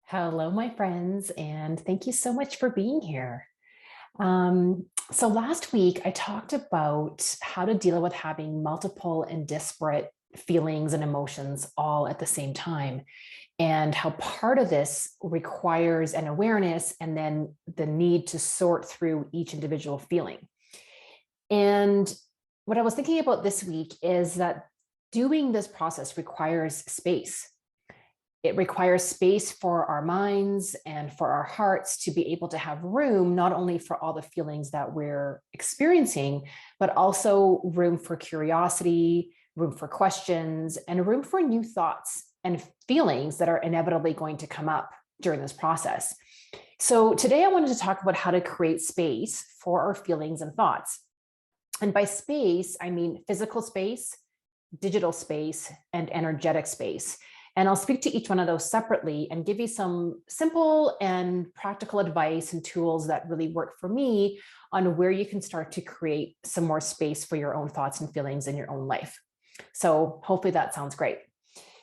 Hello, my friends, and thank you so much for being here. So last week, I talked about how to deal with having multiple and disparate feelings and emotions all at the same time, and how part of this requires an awareness and then the need to sort through each individual feeling. And what I was thinking about this week is that doing this process requires space. It requires space for our minds and for our hearts to be able to have room, not only for all the feelings that we're experiencing, but also room for curiosity, room for questions, and room for new thoughts and feelings that are inevitably going to come up during this process. So today I wanted to talk about how to create space for our feelings and thoughts. And by space, I mean physical space, digital space, and energetic space. And I'll speak to each one of those separately and give you some simple and practical advice and tools that really work for me on where you can start to create some more space for your own thoughts and feelings in your own life. So hopefully that sounds great.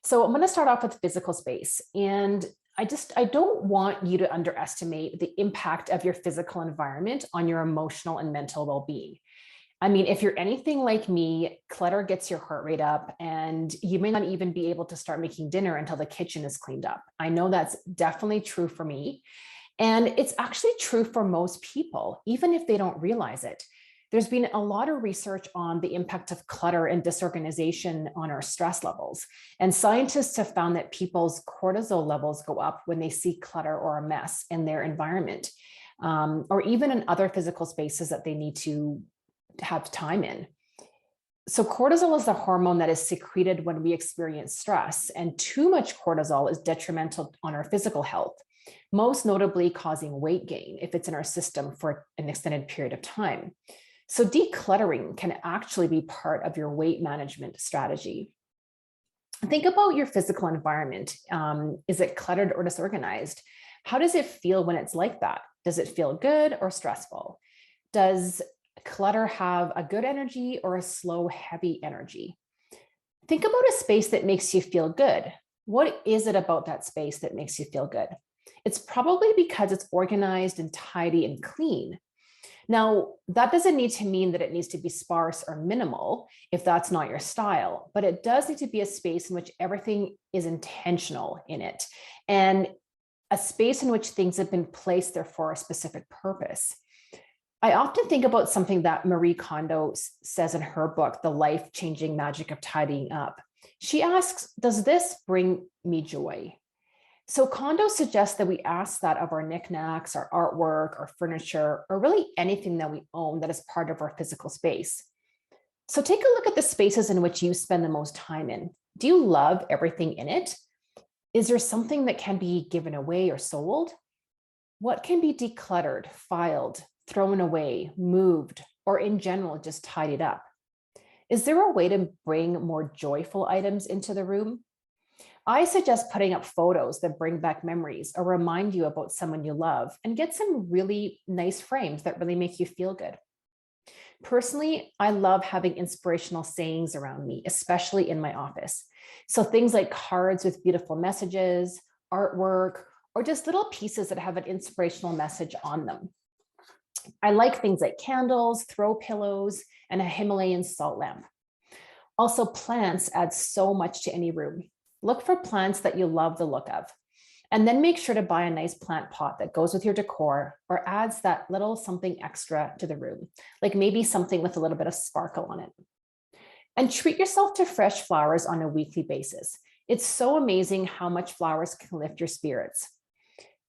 So I'm going to start off with physical space. And I don't want you to underestimate the impact of your physical environment on your emotional and mental well-being. I mean, if you're anything like me, clutter gets your heart rate up and you may not even be able to start making dinner until the kitchen is cleaned up. I know that's definitely true for me. And it's actually true for most people, even if they don't realize it. There's been a lot of research on the impact of clutter and disorganization on our stress levels. And scientists have found that people's cortisol levels go up when they see clutter or a mess in their environment, or even in other physical spaces that they need to have time in. So cortisol is the hormone that is secreted when we experience stress, and too much cortisol is detrimental on our physical health, most notably causing weight gain if it's in our system for an extended period of time. So decluttering can actually be part of your weight management strategy. Think about your physical environment. Is it cluttered or disorganized? How does it feel when it's like that? Does it feel good or stressful? Does clutter have a good energy or a slow, heavy energy? Think about a space that makes you feel good. What is it about that space that makes you feel good? It's probably because it's organized and tidy and clean. Now, that doesn't need to mean that it needs to be sparse or minimal if that's not your style, but it does need to be a space in which everything is intentional in it, and a space in which things have been placed there for a specific purpose. I often think about something that Marie Kondo says in her book, The Life-Changing Magic of Tidying Up. She asks, does this bring me joy? So Kondo suggests that we ask that of our knickknacks, our artwork, our furniture, or really anything that we own that is part of our physical space. So take a look at the spaces in which you spend the most time in. Do you love everything in it? Is there something that can be given away or sold? What can be decluttered, filed, thrown away, moved, or in general, just tidied up? Is there a way to bring more joyful items into the room? I suggest putting up photos that bring back memories or remind you about someone you love, and get some really nice frames that really make you feel good. Personally, I love having inspirational sayings around me, especially in my office. So things like cards with beautiful messages, artwork, or just little pieces that have an inspirational message on them. I like things like candles, throw pillows, and a Himalayan salt lamp. Also, plants add so much to any room. Look for plants that you love the look of, and then make sure to buy a nice plant pot that goes with your decor or adds that little something extra to the room, like maybe something with a little bit of sparkle on it. And treat yourself to fresh flowers on a weekly basis. It's so amazing how much flowers can lift your spirits.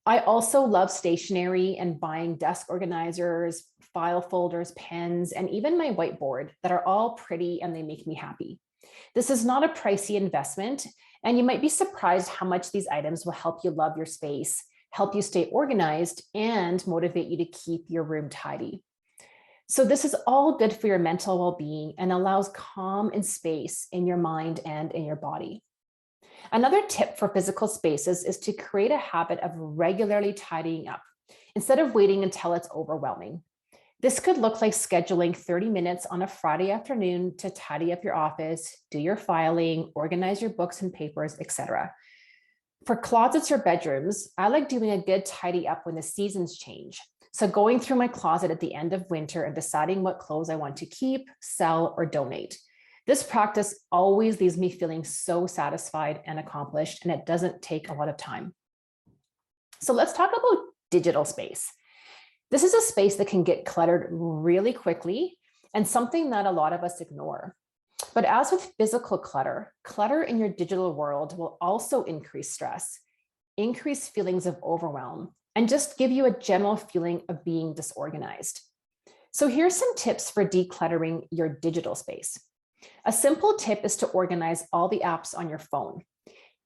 I also love stationery and buying desk organizers, file folders, pens, and even my whiteboard that are all pretty and they make me happy. This is not a pricey investment, and you might be surprised how much these items will help you love your space, help you stay organized, and motivate you to keep your room tidy. So this is all good for your mental well-being and allows calm and space in your mind and in your body. Another tip for physical spaces is to create a habit of regularly tidying up instead of waiting until it's overwhelming. This could look like scheduling 30 minutes on a Friday afternoon to tidy up your office, do your filing, organize your books and papers, etc. For closets or bedrooms, I like doing a good tidy up when the seasons change. So going through my closet at the end of winter and deciding what clothes I want to keep, sell, or donate. This practice always leaves me feeling so satisfied and accomplished, and it doesn't take a lot of time. So let's talk about digital space. This is a space that can get cluttered really quickly and something that a lot of us ignore. But as with physical clutter, clutter in your digital world will also increase stress, increase feelings of overwhelm, and just give you a general feeling of being disorganized. So here's some tips for decluttering your digital space. A simple tip is to organize all the apps on your phone.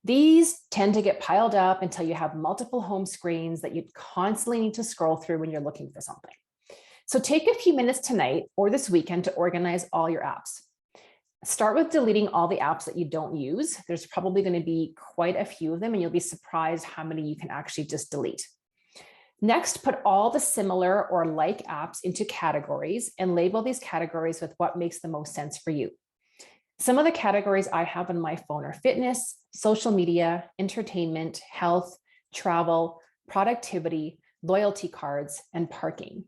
These tend to get piled up until you have multiple home screens that you constantly need to scroll through when you're looking for something. So take a few minutes tonight or this weekend to organize all your apps. Start with deleting all the apps that you don't use. There's probably going to be quite a few of them, and you'll be surprised how many you can actually just delete. Next, put all the similar or like apps into categories and label these categories with what makes the most sense for you. Some of the categories I have on my phone are fitness, social media, entertainment, health, travel, productivity, loyalty cards, and parking.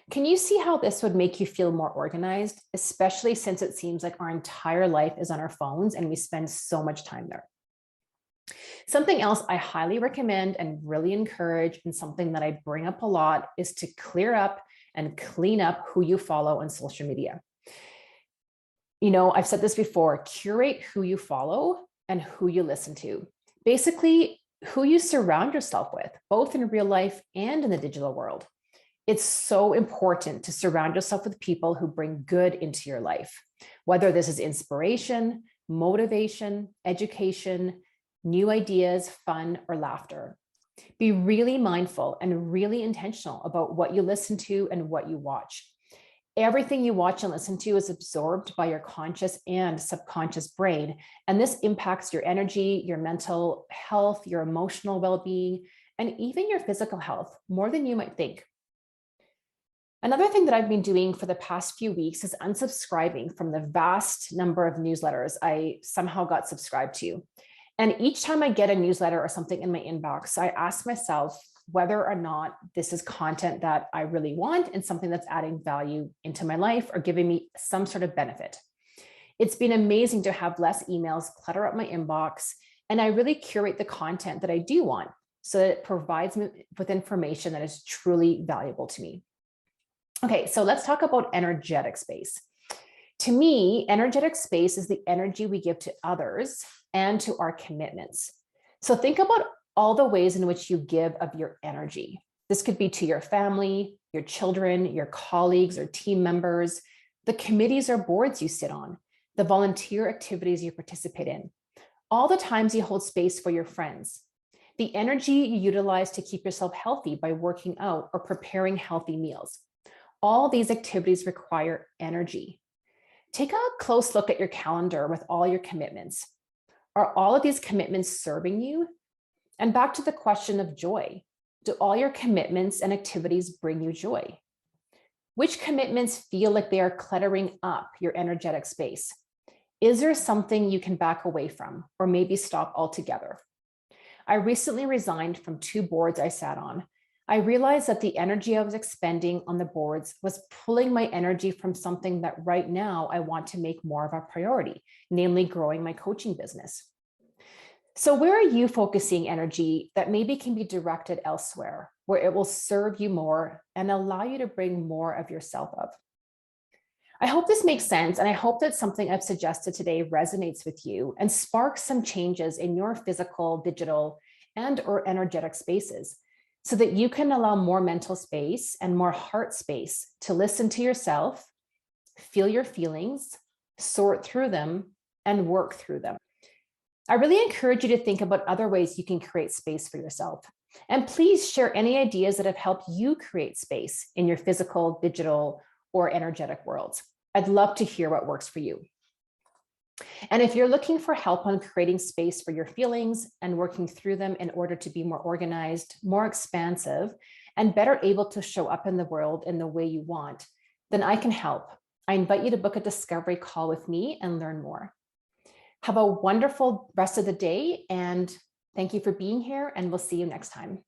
Can you see how this would make you feel more organized, especially since it seems like our entire life is on our phones and we spend so much time there? Something else I highly recommend and really encourage, and something that I bring up a lot, is to clear up and clean up who you follow on social media. You know, I've said this before, curate who you follow and who you listen to. Basically, who you surround yourself with, both in real life and in the digital world. It's so important to surround yourself with people who bring good into your life, whether this is inspiration, motivation, education, new ideas, fun, or laughter. Be really mindful and really intentional about what you listen to and what you watch. Everything you watch and listen to is absorbed by your conscious and subconscious brain, and this impacts your energy, your mental health, your emotional well-being, and even your physical health more than you might think. Another thing that I've been doing for the past few weeks is unsubscribing from the vast number of newsletters I somehow got subscribed to. And each time I get a newsletter or something in my inbox, I ask myself whether or not this is content that I really want and something that's adding value into my life or giving me some sort of benefit. It's been amazing to have less emails clutter up my inbox, and I really curate the content that I do want so that it provides me with information that is truly valuable to me. Okay, so let's talk about energetic space. To me, energetic space is the energy we give to others and to our commitments. So think about all the ways in which you give of your energy. This could be to your family, your children, your colleagues or team members, the committees or boards you sit on, the volunteer activities you participate in, all the times you hold space for your friends, the energy you utilize to keep yourself healthy by working out or preparing healthy meals. All these activities require energy. Take a close look at your calendar with all your commitments. Are all of these commitments serving you? And back to the question of joy. Do all your commitments and activities bring you joy? Which commitments feel like they are cluttering up your energetic space? Is there something you can back away from or maybe stop altogether? I recently resigned from 2 boards I sat on. I realized that the energy I was expending on the boards was pulling my energy from something that right now I want to make more of a priority, namely growing my coaching business. So where are you focusing energy that maybe can be directed elsewhere, where it will serve you more and allow you to bring more of yourself up? I hope this makes sense, and I hope that something I've suggested today resonates with you and sparks some changes in your physical, digital, and or energetic spaces, so that you can allow more mental space and more heart space to listen to yourself, feel your feelings, sort through them, and work through them. I really encourage you to think about other ways you can create space for yourself. And please share any ideas that have helped you create space in your physical, digital, or energetic worlds. I'd love to hear what works for you. And if you're looking for help on creating space for your feelings and working through them in order to be more organized, more expansive, and better able to show up in the world in the way you want, then I can help. I invite you to book a discovery call with me and learn more. Have a wonderful rest of the day, and Thank you for being here, and we'll see you next time.